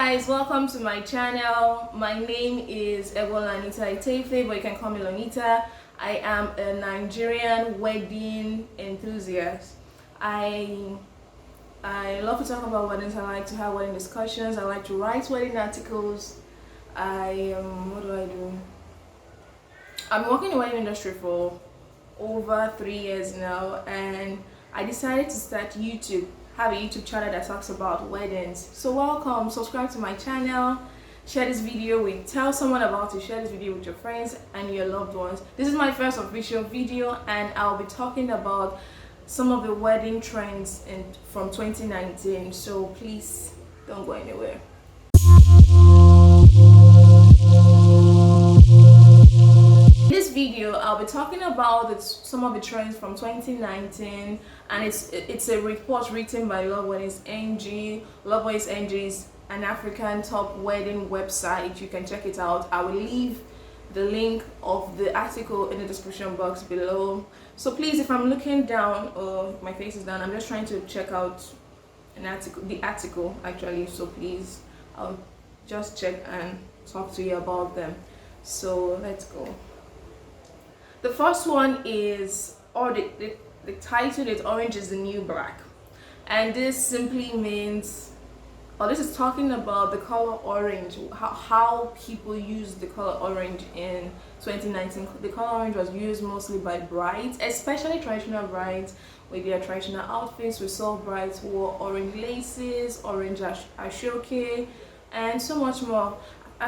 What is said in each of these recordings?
guys, welcome to my channel. My name is Lonita Itefe, but you can call me Lonita. I am a Nigerian wedding enthusiast. I love to talk about weddings. I like to have wedding discussions. I like to write wedding articles. What do I do? I'm working in the wedding industry for over 3 years now, and I decided to start have a YouTube channel that talks about weddings. So welcome, subscribe to my channel, share this video tell someone about it, share this video with your friends and your loved ones. This is my first official video, and I'll be talking about some of the wedding trends from 2019. So please don't go anywhere. In this video, I'll be talking about some of the trends from 2019, and it's a report written by Loveweddingsng. Loveweddingsng is an African top wedding website. You can check it out. I will leave the link of the article in the description box below. So please, if I'm looking down or my face is down, I'm just trying to check out the article actually. So please, I'll just check and talk to you about them. So let's go. The first one is, the title is Orange is the New Black. And this simply means, this is talking about the color orange, how people use the color orange in 2019. The color orange was used mostly by brides, especially traditional brides with their traditional outfits. We saw brides wore orange laces, orange ashoke, and so much more. I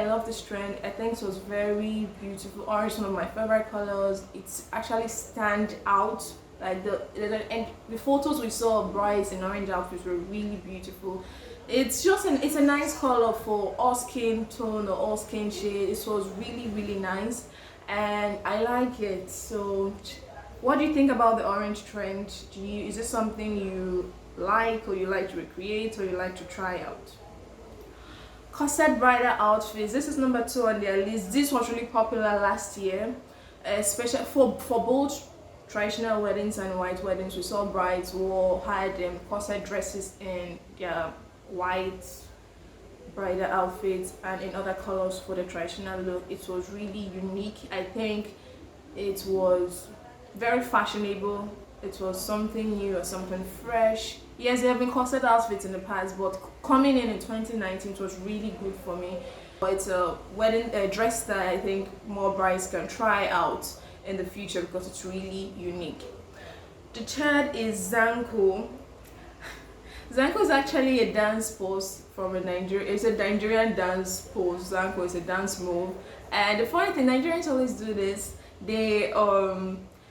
love this trend. I think it was very beautiful. Orange is one of my favorite colors. It's actually stand out. Like the photos we saw of brides in orange outfits were really beautiful. It's a nice color for all skin tone or all skin shade. It was really nice, and I like it. So what do you think about the orange trend? Is this something you like, or you like to recreate, or you like to try out? Corset bridal outfits. This is number 2 on their list. This was really popular last year, especially for both traditional weddings and white weddings. We saw brides had corset dresses in their white bridal outfits and in other colors for the traditional look. It was really unique. I think it was very fashionable. It was something new or something fresh. Yes, there have been corset outfits in the past, but coming in 2019, it was really good for me. It's a wedding dress that I think more brides can try out in the future because it's really unique. The third is Zanku. Zanku is actually a dance pose from Nigeria. It's a Nigerian dance pose. Zanku is a dance move, and the funny thing, Nigerians always do this. They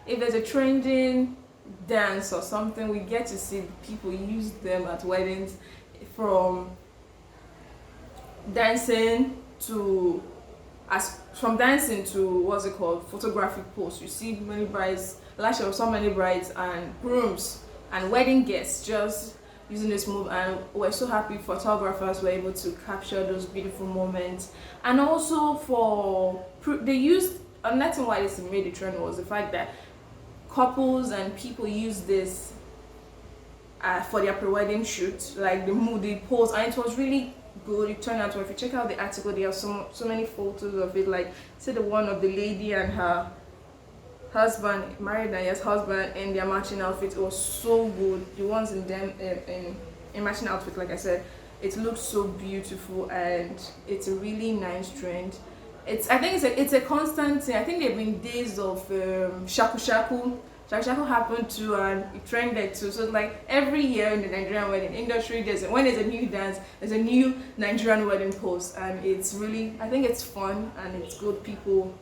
if there's a trending dance or something, we get to see people use them at weddings, from dancing to what's it called, photographic pose. You see many brides, last year so many brides and grooms and wedding guests just using this move, and we're so happy photographers were able to capture those beautiful moments. And also they used, and that's why this made the trend was the fact that couples and people use this for their pre-wedding shoot, like the mood, the pose, and it was really good. It turned out well. If you check out the article, there are so many photos of it. Like, see the one of the lady and her husband, married and yes husband, in their matching outfit. It was so good. The ones in them in matching outfit, like I said, it looks so beautiful, and it's a really nice trend. I think it's a constant thing. I think there have been days of shaku shaku. Shaku shaku happened too, and it trended too. So like every year in the Nigerian wedding industry, when there's a new dance, there's a new Nigerian wedding pose, and it's really, I think it's fun and it's good. People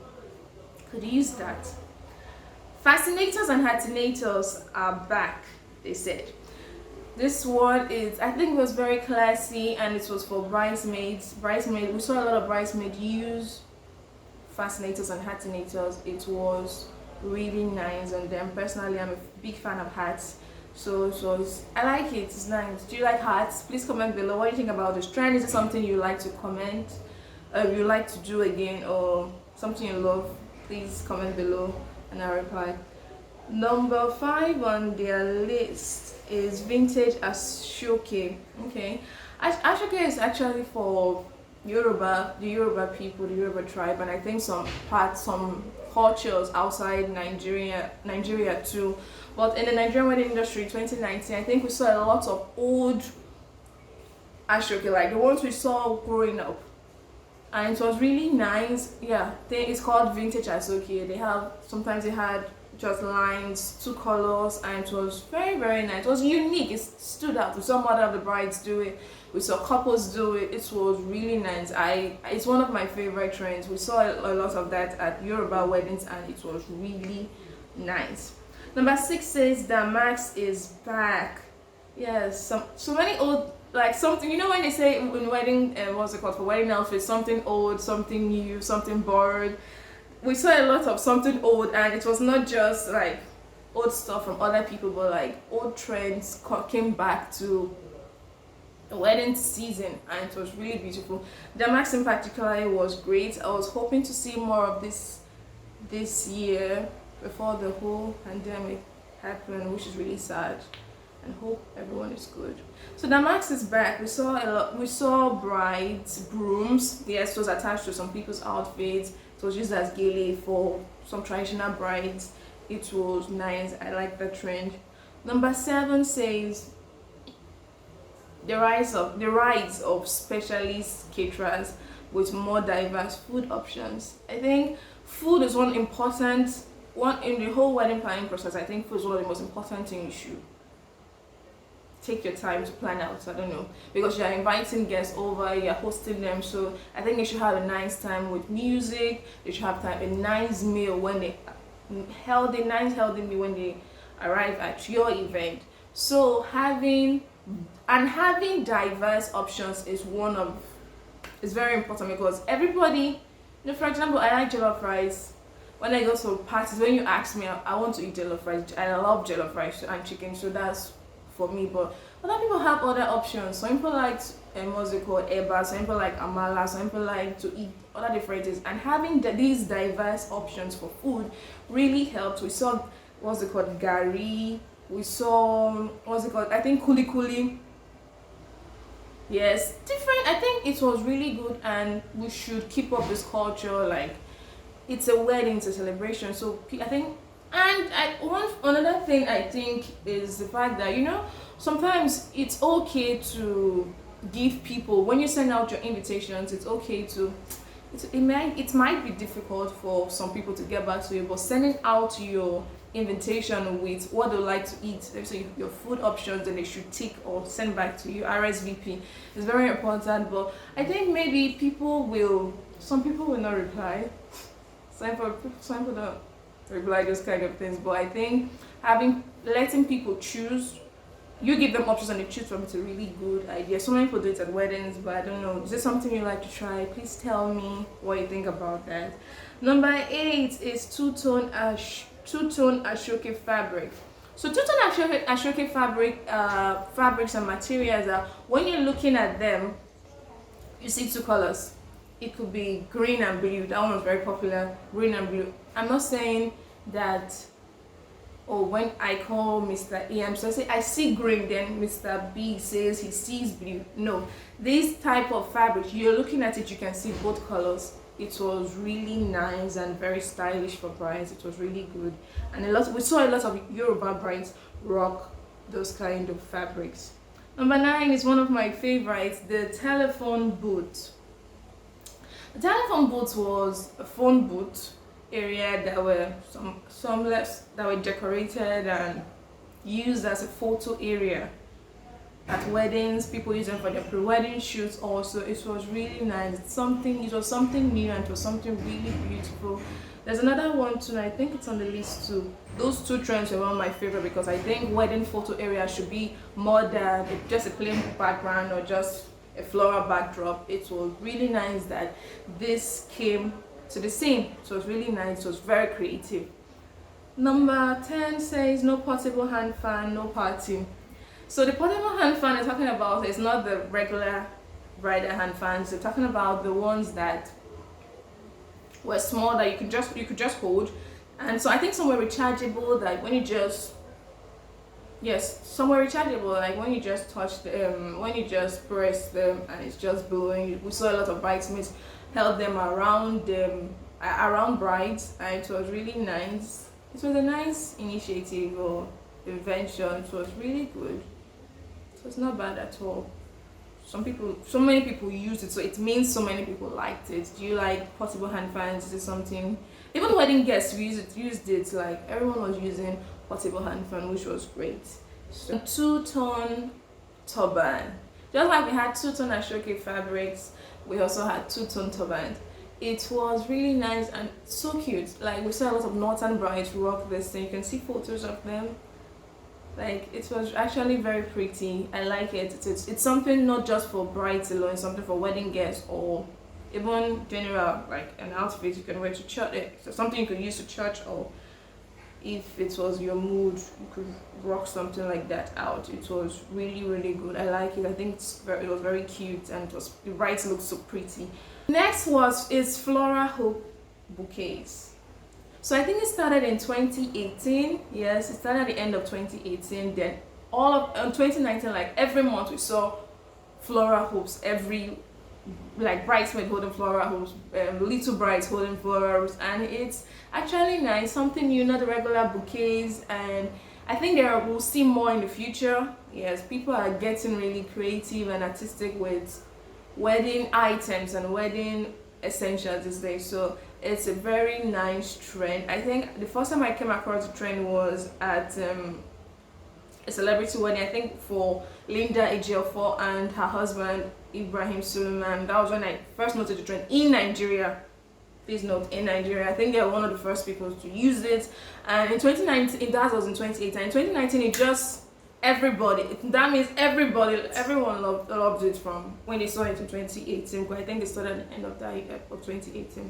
could use that. Fascinators and hatinators are back, they said. This one is, I think it was very classy, and it was for bridesmaids. We saw a lot of bridesmaids use fascinators and hatinators. It was really nice on them. Personally, I'm a big fan of hats, so I like it. It's nice. Do you like hats? Please comment below. What do you think about this trend? Is it something you like to comment, you like to do again, or something you love? Please comment below and I'll reply. Number 5 on their list is vintage ashoke. Okay, Ashoke is actually for Yoruba, the Yoruba people, the Yoruba tribe, and I think some cultures outside Nigeria too. But in the Nigerian wedding industry, 2019, I think we saw a lot of old Ashoke, like the ones we saw growing up, and it was really nice. Yeah, it's called vintage Ashoke. Sometimes they had just lines, two colors, and it was very nice. It was unique. It stood out. We saw mother of the brides do it. We saw couples do it. It was really nice. It's one of my favorite trends. We saw a lot of that at Yoruba weddings, and it was really nice. Number 6 says that Max is back. Yes, so many old, like something, when they say in wedding, what's it called, for wedding outfits, something old, something new, something borrowed. We saw a lot of something old, and it was not just like old stuff from other people, but like old trends came back to the wedding season, and it was really beautiful. The Max in particular was great. I was hoping to see more of this year before the whole pandemic happened, which is really sad, and hope everyone is good. So the Max is back. We saw brides, grooms. Yes, it was attached to some people's outfits. It was used as gele for some traditional brides. It was nice. I like the trend. Number 7 says the rise of specialist caterers with more diverse food options. I think food is one in the whole wedding planning process. I think food is one of the most important things you should take your time to plan out. I don't know, because you're inviting guests over, you're hosting them, so I think they should have a nice time with music. They should have a nice meal when they healthy meal when they arrive at your event. So having diverse options is very important, because everybody, for example, I like jollof rice. When I go to parties, when you ask me, I want to eat jollof rice. I love jollof rice and chicken, so that's for me. But other people have other options. Some people like what's it called, eba. Some people like amala. Some people like to eat other different things. And having these diverse options for food really helps. We saw what's it called, gari. We saw what's it called, I think kuli. Yes, different. I think it was really good, and we should keep up this culture. Like, it's a wedding, it's a celebration. So I think. And another thing I think is the fact that sometimes it's okay to give people, when you send out your invitations, it's okay to it might be difficult for some people to get back to you, but sending out your invitation with what they like to eat, so your food options, and they should tick or send back to you RSVP is very important. But I think maybe some people will not reply. Some people don't reply those kind of things. But I think letting people choose, you give them options and they choose from, it's a really good idea. So many people do it at weddings, but I don't know, is this something you like to try? Please tell me what you think about that. Number 8 is two-tone Ashoke fabric. So two-tone Ashoke fabrics and materials are, when you're looking at them, you see two colors. It could be green and blue. That one was very popular, green and blue. I'm not saying that, when I call Mr. A, so I say I see green, then Mr. B says he sees blue. No, this type of fabric, you're looking at it, you can see both colors. It was really nice and very stylish for brides. It was really good, and we saw a lot of Yoruba brides rock those kind of fabrics. Number 9 is one of my favorites, the telephone booth. The telephone booth was a phone booth area that were some left that were decorated and used as a photo area at weddings. People use them for their pre-wedding shoots also. It was really nice. It was something new, and it was something really beautiful. There's another one too, and I think it's on the list too. Those two trends were one of my favorite, because I think wedding photo area should be more than just a plain background or just a floral backdrop. It was really nice that this came to the scene. It was really nice. It was very creative. Number 10 says no portable hand fan, no party. So the portable hand fan they're talking about is not the regular bridal hand fans. They're talking about the ones that were small, that you could just hold. And so I think some were rechargeable, that when you just Yes, somewhere rechargeable. Like when you just touch them, when you just press them, and it's just blowing. We saw a lot of bridesmaids held them around brides, and it was really nice. It was a nice initiative or invention. It was really good. It was not bad at all. So many people used it, so it means so many people liked it. Do you like portable hand fans? Is it something? Even wedding guests used it. Like everyone was using portable hand fan, which was great. So two-tone turban. Just like we had two-tone ashoke fabrics, we also had two-tone turbans. It was really nice and so cute. Like we saw a lot of northern brides rock this thing. You can see photos of them. Like it was actually very pretty. I like it. It's something not just for brides alone, it's something for wedding guests or even general, like an outfit you can wear to church. So something you could use to church, or if it was your mood, you could rock something like that out. It was really really good. I like it. I think it was very cute, and the brides looked so pretty. Next is floral hoop bouquets. So I think it started in 2018. Yes, it started at the end of 2018. Then all of 2019, like every month we saw floral hoops. Every like bridesmaid holding floral hoops, little brides holding floral hoops, and it's actually nice. Something new, not the regular bouquets. And I think we'll see more in the future. Yes, people are getting really creative and artistic with wedding items and wedding essentials these days. So it's a very nice trend. I think the first time I came across the trend was at a celebrity wedding, I think for Linda Ejiofor and her husband Ibrahim Suleiman. That was when I first noticed the trend in Nigeria. Please note, in Nigeria. I think they were one of the first people to use it. And in 2019, that was in 2018. In 2019, it just that means everyone loved it from when they saw it in 2018. But I think they started at the end of that year of 2018.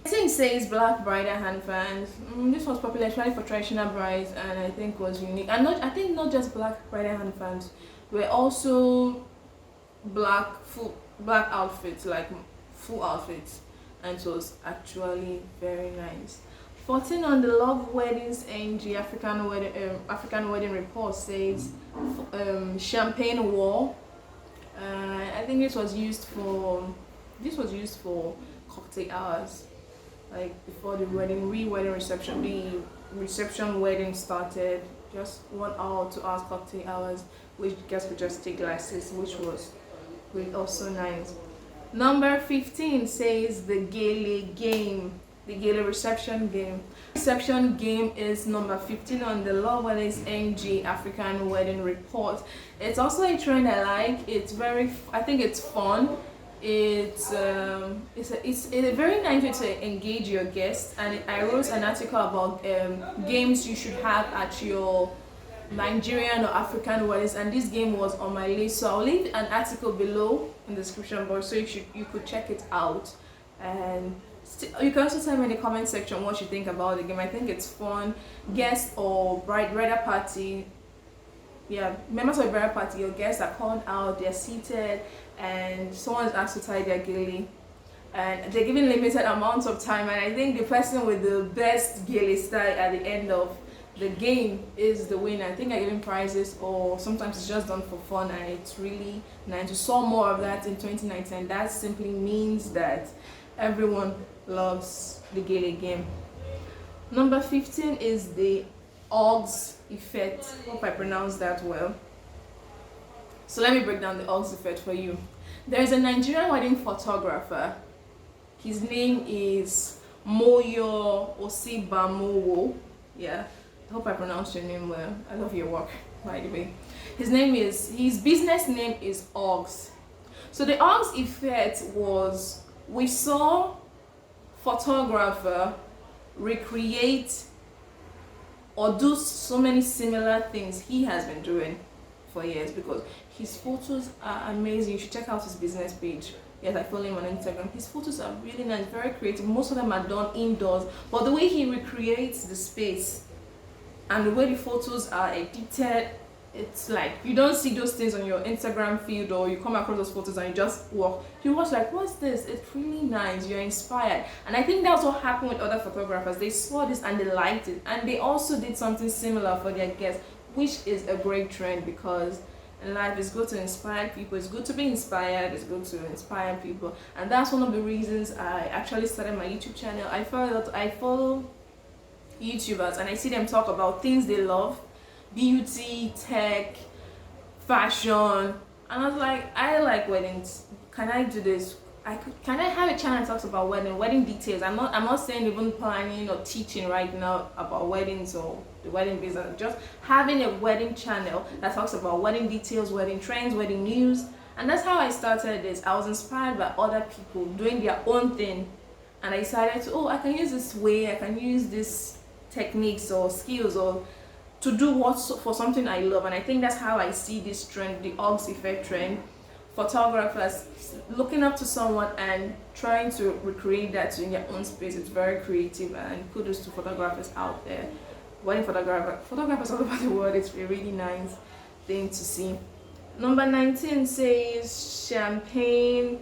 I think it says black bridal hand fans. This was popular especially for traditional brides, and I think was unique. And I think not just black bridal hand fans, were also black outfits, like full outfits, and it was actually very nice. 14 on the Loveweddingsng African wedding report says champagne wall. I think this was used for cocktail hours, like before the wedding reception, the reception wedding started. Just 1 hour or 2 hours cocktail hours, which guests could just take glasses, which was also nice. Number 15 says the gala game. The gala reception game. Reception game is number 15 on the Loveweddingsng African wedding report. It's also a trend I like. I think it's fun. It's a very nice way to engage your guests, and I wrote an article about games you should have at your Nigerian or African weddings, and this game was on my list. So I'll leave an article below in the description box so you could check it out. And you can also tell me in the comment section what you think about the game. I think it's fun. Guests or bridal party, members of a bridal party, your guests are called out, they're seated, and someone's asked to tie their gele, and they're given limited amounts of time, and I think the person with the best gele style at the end of the game is the winner. I think they're giving prizes, or sometimes it's just done for fun, and it's really nice. We saw more of that in 2019, and that simply means that everyone loves the gele game. Number 15 is the Oggs effect. Hope I pronounced that well. So let me break down the Oggs effect for you. There is a Nigerian wedding photographer. His name is Moyo Osibamowo. Yeah, I hope I pronounced your name well. I love your work, by the way. His business name is Oggs. So the Oggs effect was, we saw photographer recreate or do so many similar things he has been doing for years, because his photos are amazing. You should check out his business page. Yes, I follow him on Instagram. His photos are really nice, very creative. Most of them are done indoors, but the way he recreates the space and the way the photos are edited, it's like you don't see those things on your Instagram feed, or you come across those photos and you just walk. You watch like, what's this? It's really nice. You're inspired. And I think that's what happened with other photographers. They saw this and they liked it, and they also did something similar for their guests, which is a great trend because in life it's good to inspire people, it's good to be inspired, it's good to inspire people. And that's one of the reasons I actually started my YouTube channel. I follow YouTubers and I see them talk about things they love, beauty, tech, fashion, and I was like, I like weddings. Can I do this? Can I have a channel that talks about wedding details? I'm not saying even planning or teaching right now about weddings or the wedding business. Just having a wedding channel that talks about wedding details, wedding trends, wedding news. And that's how I started this. I was inspired by other people doing their own thing, and I decided to, I can use this way, I can use this techniques or skills or to do for something I love. And I think that's how I see this trend, the Uggs effect trend. Photographers looking up to someone and trying to recreate that in their own space. It's very creative, and kudos to photographers out there, wedding photographers all over the world. It's a really nice thing to see. Number 19 says champagne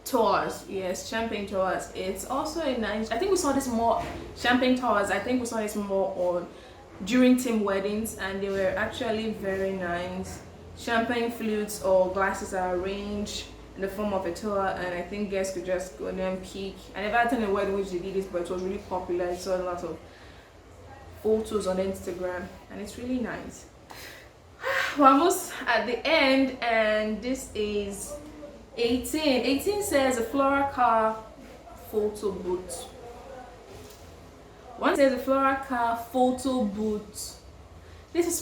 tours. Yes, champagne tours. It's also a nice, I think we saw this more, champagne tours, I think we saw this more on during team weddings, and they were actually very nice. Champagne flutes or glasses are arranged in the form of a tour, and I think guests could just go there and peek. I never attended a wedding which they did this, but it was really popular. I saw a lot of photos on Instagram, and it's really nice. We're almost at the end, and this is 18. 18 says a floral car photo booth. One says a floral car photo booth. This is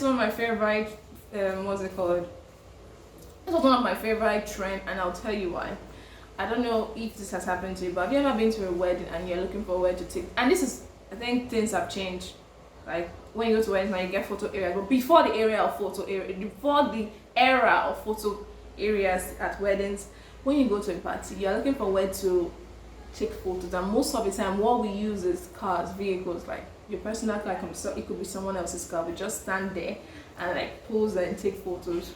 one of my favorite. What's it called? This was one of my favorite trends, and I'll tell you why. I don't know if this has happened to you, but have you ever been to a wedding and you're looking for where to take? And this is, I think things have changed. Like when you go to weddings now, you get photo areas, but before the era of photo areas at weddings, when you go to a party, you're looking for where to take photos, and most of the time, what we use is cars, vehicles, like your personal car. It could be someone else's car. We just stand there and like pose and take photos.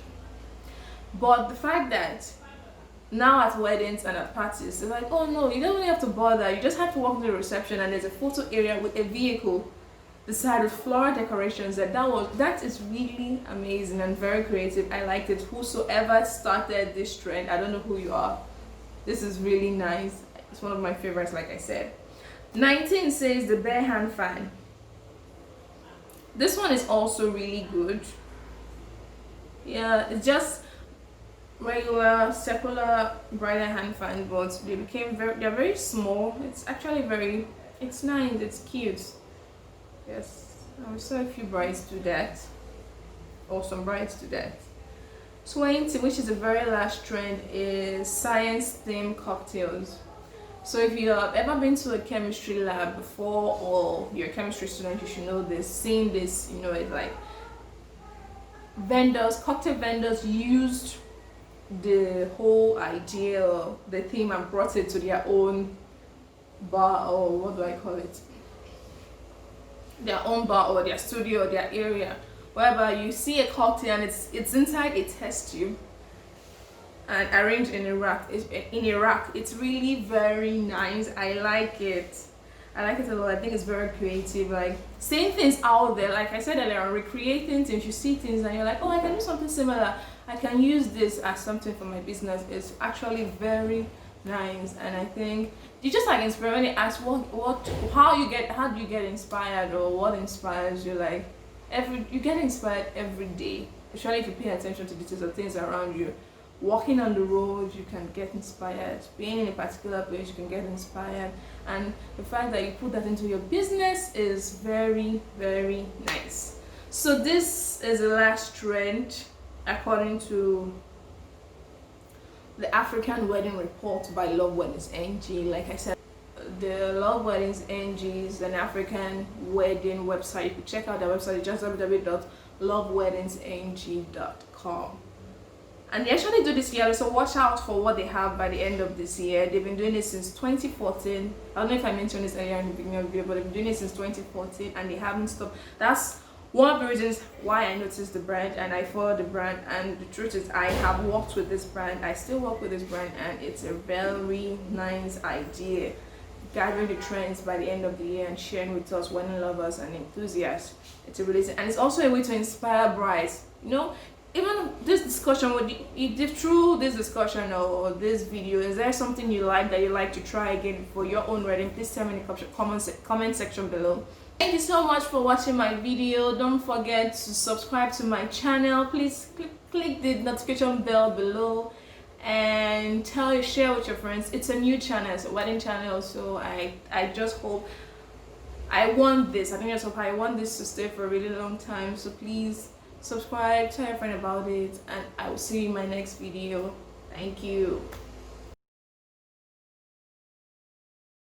But the fact that now at weddings and at parties, they're like, oh no, you don't really have to bother. You just have to walk to the reception and there's a photo area with a vehicle beside with floral decorations. That is really amazing and very creative. I liked it. Whosoever started this trend, I don't know who you are. This is really nice. It's one of my favorites, like I said. 19 says the bare hand fan. This one is also really good. Yeah, it's just regular circular bridal hand fan, but they're very small. It's actually it's nice, it's cute. Yes, I saw a few brides do that, or some brides do that. 20, which is the very last trend, is science themed cocktails. So if you have ever been to a chemistry lab before, or you're a chemistry student, you should know this. Seeing this, it's like cocktail vendors used the whole idea, the theme, and brought it to their own bar, or what do I call it? Their own bar or their studio or their area, whereby you see a cocktail and it's inside a test tube and arranged in a rack. It's really very nice. I like it a lot. I think it's very creative, like seeing things out there, like I said earlier, recreating things. You see things and you're like, oh, I can do something similar, I can use this as something for my business. It's actually very nice. And I think you just like inspire when they ask how do you get inspired, or what inspires you. Like you get inspired every day, especially if you pay attention to details of things around you. Walking on the road, you can get inspired. Being in a particular place, you can get inspired. And the fact that you put that into your business is very, very nice. So this is the last trend according to the African Wedding Report by Loveweddingsng. Like I said, the Loveweddingsng is an African wedding website. You can check out their website. It's just www.loveweddingsng.com. And they actually do this yearly, so watch out for what they have by the end of this year. They've been doing it since 2014. I don't know if I mentioned this earlier in the beginning of the video, but they've been doing it since 2014 and they haven't stopped. That's one of the reasons why I noticed the brand and I follow the brand. And the truth is, I have worked with this brand. I still work with this brand, and it's a very nice idea. gathering the trends by the end of the year and sharing with us wedding lovers and enthusiasts. It's a release, and it's also a way to inspire brides. You know, even this discussion, if through this discussion or this video, is there something you like that you like to try again for your own wedding? Please tell me in the comment section below. Thank you so much for watching my video. Don't forget to subscribe to my channel. Please click the notification bell below and share with your friends. It's a new channel, it's a wedding channel, so I just hope, I want this to stay for a really long time. So please subscribe, tell your friend about it, and I will see you in my next video. Thank you.